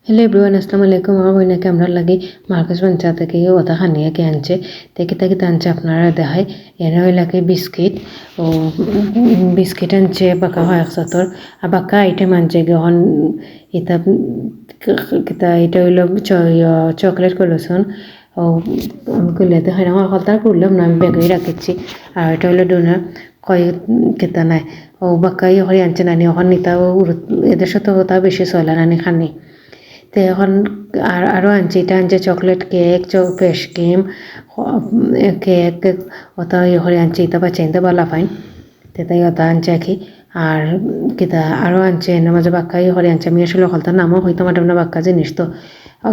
Hello everyone, আসসালামু আলাইকুম। আমার বোনকে আমরা লাগি মার্কেট পঞ্চা থেকে ওটা খানিয়ে কে আনছে থেকে থেকে আনছে আপনারা দেখায় এনে ওই লাগে বিস্কিট ও বিস্কিট আনছে বাঁকা হয় একসাথর আর বাঁকা আইটেম আনছে গহন এটা এটা হইল চকলেট কলসন ও আমি করলে তো হয় আমার কথা করলাম না, আমি ব্যাগে রাখেছি। আর এটা হইলো ডোনা কয় কেতা নাই ও বাক্কাই হয়ে আনছে নানি ওখান নিতাও এদের সাথে ওটা বেশি চলে নানি খানি তো এখন আরও আনছে এটা আনছে chocolate cake fresh cream cake ওটা ইয়ে করে আনছে এটা বাচ্চা ইনতে বালা ফাইন তাই ওটা আনছে কি আর কিতা আরও আনছে এনে মাঝে বাক্কা ইয়ে করে আনছে। আমি আসলে হলতার নামও হইতো মাটাম না বাক্কা জিনিস তো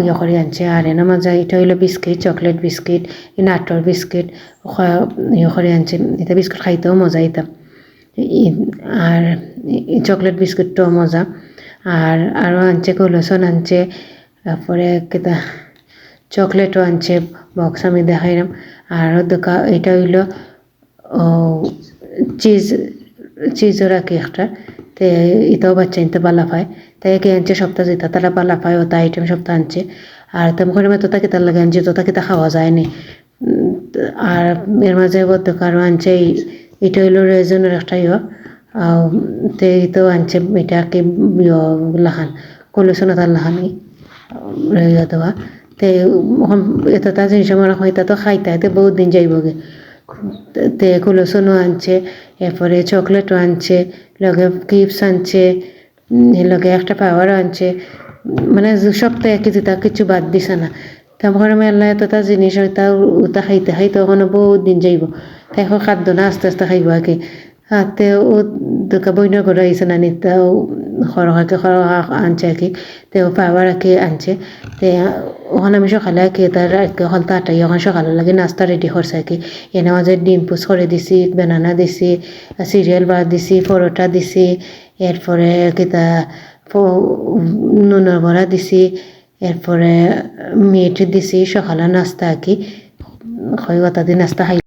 ইয়ে করে আনছে। আর এনে মাঝে এটা হইলো বিস্কিট চকলেট বিস্কিট নাটর বিস্কিট ইয়ে করে আনছে। এটা বিস্কুট খাইতেও মজা এটা আর চকলেট বিস্কুটটাও মজা। আর আরও আনছে কলসন আনছে, তারপরে কিতা চকলেটও আনছে বক্স আমি দেখাইলাম। আর এটা হইলো চিজও রাখি একটা তে এটাও বাচ্চা নিতে বালা পায় তাই কে আনছে সপ্তাহ যেটা তারা বালা পায় ওটা আইটেম সপ্তাহ আনছে। আর তেমন করে তোতা কিতার লাগে আনছে তোতা কিতা খাওয়া যায়নি। আর এর মাঝে আরও আনছে এটা হইলো রেজনের একটা তে তো আনছে এটা কি লাহান কলুশন তার লাহানি রইয়া দেওয়া তে এতটা জিনিস আমার হয়তো তো খাইতে তে বহুত দিন যাইবগে। তে কলুশনও আনছে, এরপরে চকলেটও আনছে, লগে কিপস আনছে, লগে একটা পাওয়ারও আনছে, মানে সপ্তাহে তা কিছু বাদ দিছে না। তারপর আমি আল্লাহ এতটা জিনিস হয়তো ওটা খাইতে খাইতে ওখানে বহুত দিন যাইব তাই এখন খাদ্য না আস্তে আস্তে খাইব আগে। হাতে ও দুকা বইনা করে আইসে না নিতাও খরহাকে আনছে আর কি তে পাওয়ার আর কি আনছে। তে ওখানে আমি সকালে আর কি তার হলতা আটাই ওখানে সকালে লাগে নাস্তা রেডি করছে আর কি। এনে মাঝে ডিম পোস করে দিছি, বেনানা দিছি, সিরিয়াল বার দিছি, পরোটা দিছি, এরপরে কিতা নুনের বড়া দিছি, এরপরে মিট দিছি সকালে নাস্তা আর কি। হয় কথা দিন নাস্তা খাই।